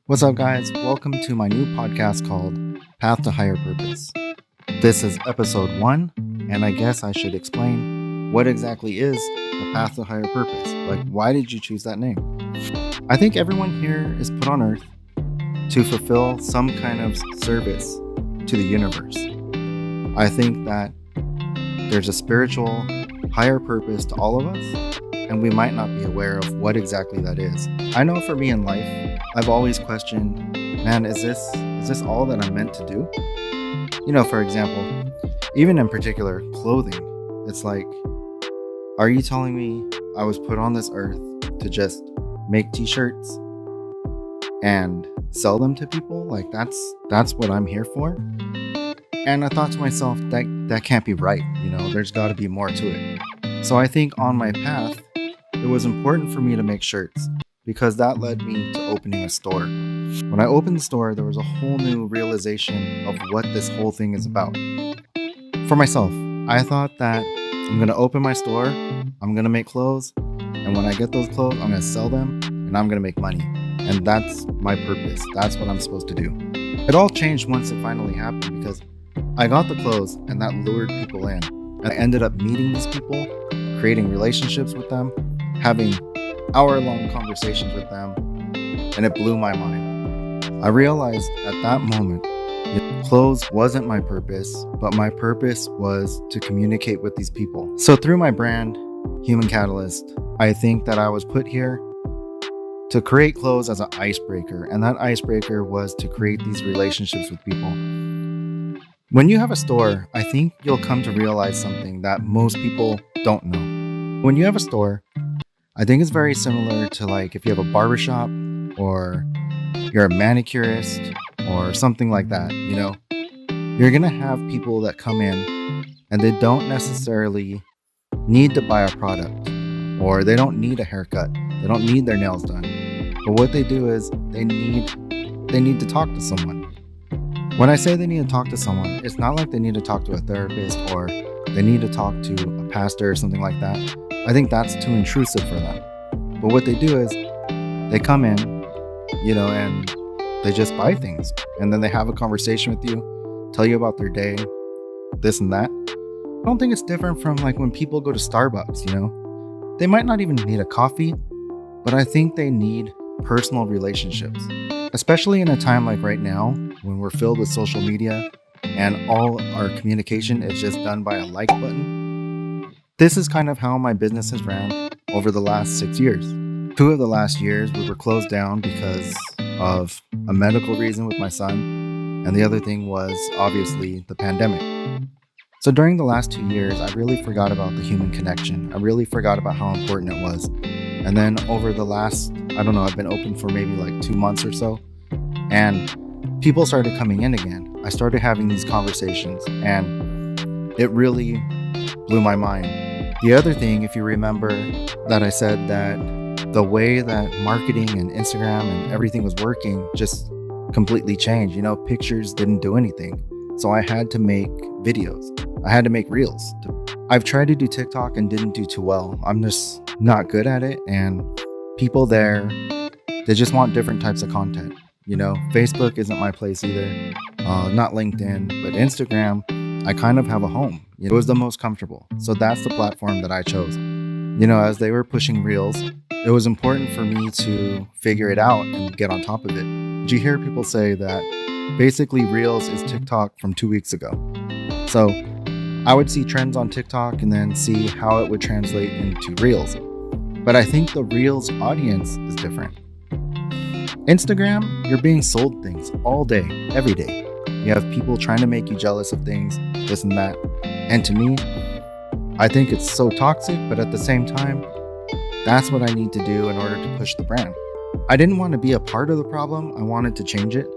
What's up, guys? Welcome to my new podcast called Path to Higher Purpose. This is episode 1, and I guess I should explain what exactly is the Path to Higher Purpose. Like, why did you choose that name? I think everyone here is put on Earth to fulfill some kind of service to the universe. I think that there's a spiritual, higher purpose to all of us, and we might not be aware of what exactly that is. I know for me in life, I've always questioned, man, is this all that I'm meant to do? For example, even in particular clothing, it's like, are you telling me I was put on this earth to just make t-shirts and sell them to people? Like that's what I'm here for? And I thought to myself, that can't be right. There's got to be more to it. So I think on my path, it was important for me to make shirts because that led me to opening a store. When I opened the store, there was a whole new realization of what this whole thing is about. For myself, I thought that I'm going to open my store, I'm going to make clothes, and when I get those clothes, I'm going to sell them, and I'm going to make money. And that's my purpose. That's what I'm supposed to do. It all changed once it finally happened because I got the clothes, and that lured people in. And I ended up meeting these people, creating relationships with them, having hour-long conversations with them, and it blew my mind. I realized at that moment that clothes wasn't my purpose, but my purpose was to communicate with these people. So through my brand, Human Catalyst, I think that I was put here to create clothes as an icebreaker, and that icebreaker was to create these relationships with people. When you have a store, I think you'll come to realize something that most people don't know. When you have a store, I think it's very similar to like if you have a barbershop or you're a manicurist or something like that, you're going to have people that come in and they don't necessarily need to buy a product or they don't need a haircut. They don't need their nails done. But what they do is they need to talk to someone. When I say they need to talk to someone, it's not like they need to talk to a therapist or they need to talk to a pastor or something like that. I think that's too intrusive for them. But what they do is they come in, and they just buy things. And then they have a conversation with you, tell you about their day, this and that. I don't think it's different from like when people go to Starbucks, They might not even need a coffee, but I think they need personal relationships. Especially in a time like right now, when we're filled with social media and all our communication is just done by a like button. This is kind of how my business has ran over the last 6 years. 2 of the last years we were closed down because of a medical reason with my son, and the other thing was obviously the pandemic. So during the last 2 years, I really forgot about the human connection. I really forgot about how important it was. And then over the last, I've been open for maybe like 2 months or so, and people started coming in again. I started having these conversations, and it really blew my mind. The other thing, if you remember that I said that the way that marketing and Instagram and everything was working just completely changed. Pictures didn't do anything. So I had to make videos. I had to make reels. I've tried to do TikTok and didn't do too well. I'm just not good at it. And people there, they just want different types of content. Facebook isn't my place either. Not LinkedIn, but Instagram, I kind of have a home. It was the most comfortable. So that's the platform that I chose. As they were pushing reels, it was important for me to figure it out and get on top of it. Did you hear people say that basically reels is TikTok from 2 weeks ago? So I would see trends on TikTok and then see how it would translate into reels. But I think the reels audience is different. Instagram, you're being sold things all day, every day. You have people trying to make you jealous of things, this and that. And to me, I think it's so toxic, but at the same time, that's what I need to do in order to push the brand. I didn't want to be a part of the problem. I wanted to change it.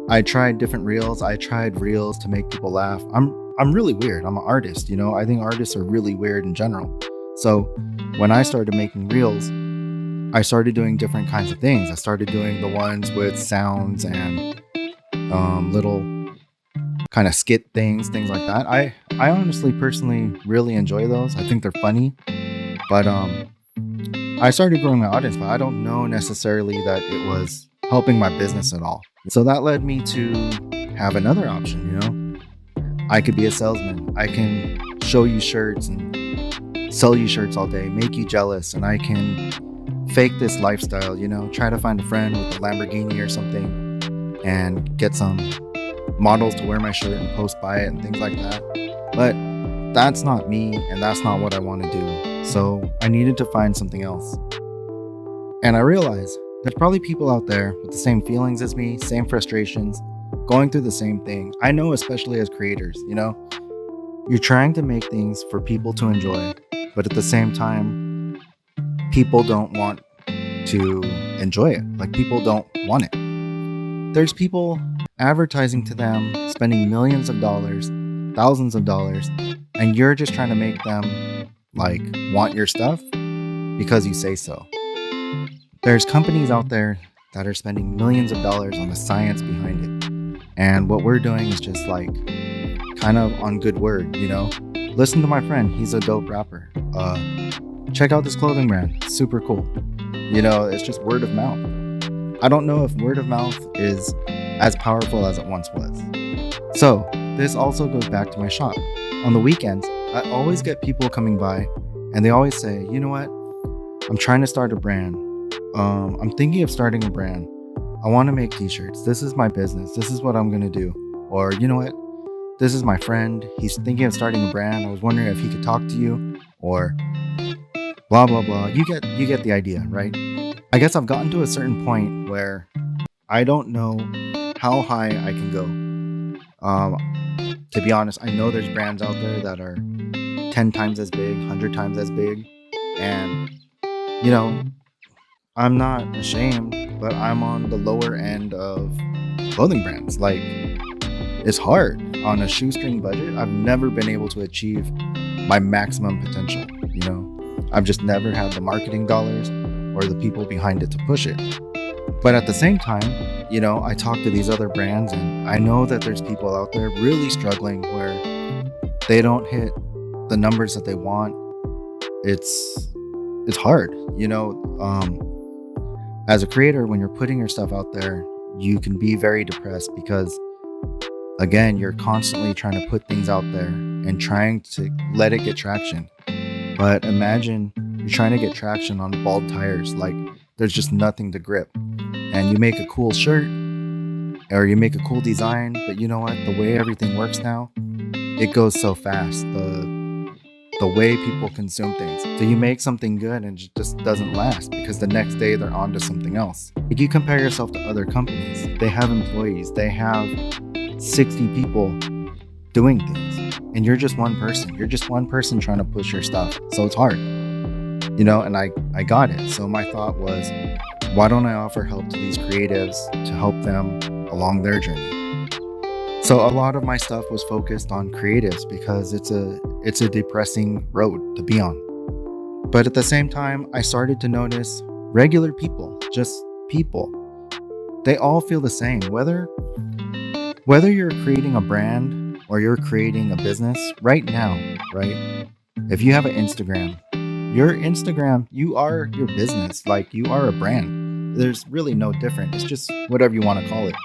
I tried different reels. I tried reels to make people laugh. I'm really weird. I'm an artist. I think artists are really weird in general. So when I started making reels, I started doing different kinds of things. I started doing the ones with sounds and little kind of skit things like that. I honestly, personally, really enjoy those. I think they're funny. But I started growing my audience, but I don't know necessarily that it was helping my business at all. So that led me to have another option, I could be a salesman. I can show you shirts and sell you shirts all day, make you jealous, and I can fake this lifestyle, try to find a friend with a Lamborghini or something and get some models to wear my shirt and post by it and things like that. But that's not me, and that's not what I want to do. So I needed to find something else. And I realized there's probably people out there with the same feelings as me, same frustrations, going through the same thing. I know, especially as creators, you're trying to make things for people to enjoy, but at the same time, people don't want to enjoy it. Like, people don't want it. There's people advertising to them, spending millions of dollars, thousands of dollars, and you're just trying to make them want your stuff because you say so. There's companies out there that are spending millions of dollars on the science behind it. And what we're doing is just kind of on good word, Listen to my friend, he's a dope rapper. Check out this clothing brand, it's super cool. It's just word of mouth. I don't know if word of mouth is as powerful as it once was. So this also goes back to my shop. On the weekends, I always get people coming by and they always say, you know what? I'm trying to start a brand. I'm thinking of starting a brand. I want to make t-shirts. This is my business. This is what I'm going to do. Or, you know what? This is my friend. He's thinking of starting a brand. I was wondering if he could talk to you, or blah, blah, blah. You get the idea, right? I guess I've gotten to a certain point where I don't know how high I can go. To be honest, I know there's brands out there that are 10 times as big, 100 times as big. And, I'm not ashamed, but I'm on the lower end of clothing brands. It's hard on a shoestring budget. I've never been able to achieve my maximum potential. I've just never had the marketing dollars or the people behind it to push it. But at the same time, I talk to these other brands and I know that there's people out there really struggling where they don't hit the numbers that they want. It's hard, as a creator, when you're putting your stuff out there, you can be very depressed because, again, you're constantly trying to put things out there and trying to let it get traction. But imagine you're trying to get traction on bald tires. There's just nothing to grip. And you make a cool shirt or you make a cool design, but you know what? The way everything works now, it goes so fast. The way people consume things. So you make something good and it just doesn't last because the next day they're on to something else. If you compare yourself to other companies, they have employees, they have 60 people doing things, and you're just one person. You're just one person trying to push your stuff. So it's hard, and I got it. So my thought was, why don't I offer help to these creatives to help them along their journey? So a lot of my stuff was focused on creatives because it's a depressing road to be on. But at the same time, I started to notice regular people, just people. They all feel the same. Whether you're creating a brand or you're creating a business right now, right? If you have an Instagram, you are your business. You are a brand. There's really no different. It's just whatever you want to call it.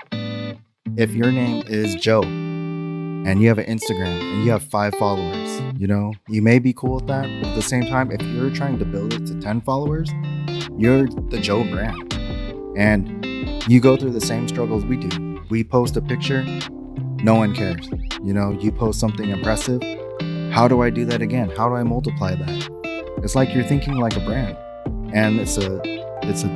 If your name is Joe and you have an Instagram and you have 5 followers, you may be cool with that. But at the same time, if you're trying to build it to 10 followers, you're the Joe brand. And you go through the same struggles we do. We post a picture, no one cares. You post something impressive. How do I do that again? How do I multiply that? It's like you're thinking like a brand. And it's a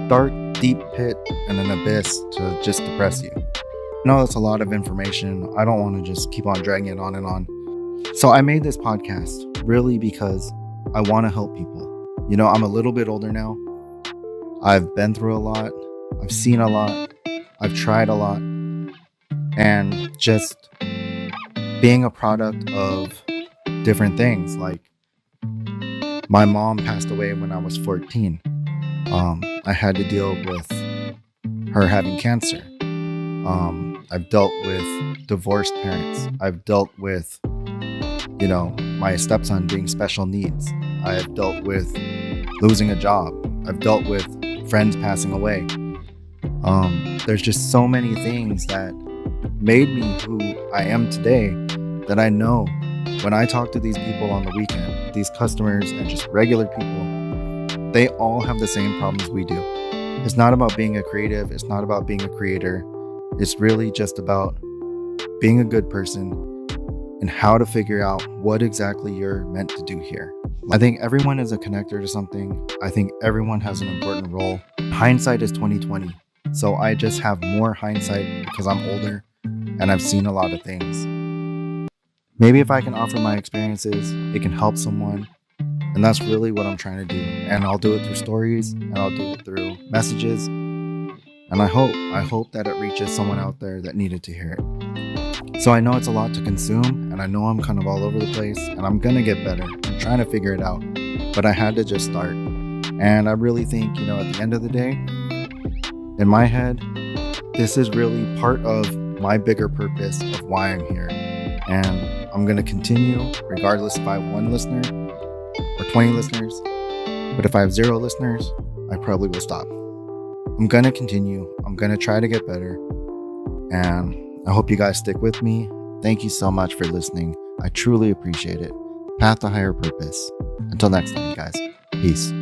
dark, deep pit and an abyss to just depress you. I know that's a lot of information. I don't want to just keep on dragging it on and on. So I made this podcast really because I want to help people. I'm a little bit older now. I've been through a lot. I've seen a lot. I've tried a lot. And just being a product of different things. My mom passed away when I was 14. I had to deal with her having cancer. I've dealt with divorced parents. I've dealt with, my stepson being special needs. I have dealt with losing a job. I've dealt with friends passing away. There's just so many things that made me who I am today that I know when I talk to these people on the weekend, these customers and just regular people, they all have the same problems we do. It's not about being a creative. It's not about being a creator. It's really just about being a good person and how to figure out what exactly you're meant to do here. I think everyone is a connector to something. I think everyone has an important role. Hindsight is 2020. So I just have more hindsight because I'm older and I've seen a lot of things. Maybe if I can offer my experiences, it can help someone. And that's really what I'm trying to do. And I'll do it through stories and I'll do it through messages. And I hope that it reaches someone out there that needed to hear it. So I know it's a lot to consume and I know I'm kind of all over the place and I'm gonna get better. I'm trying to figure it out, but I had to just start. And I really think, at the end of the day, in my head, this is really part of my bigger purpose of why I'm here. And I'm gonna continue regardless if I have 1 listener or 20 listeners. But if I have 0 listeners, I probably will stop. I'm gonna continue. I'm gonna try to get better. And I hope you guys stick with me. Thank you so much for listening. I truly appreciate it. Path to Higher Purpose. Until next time, guys. Peace.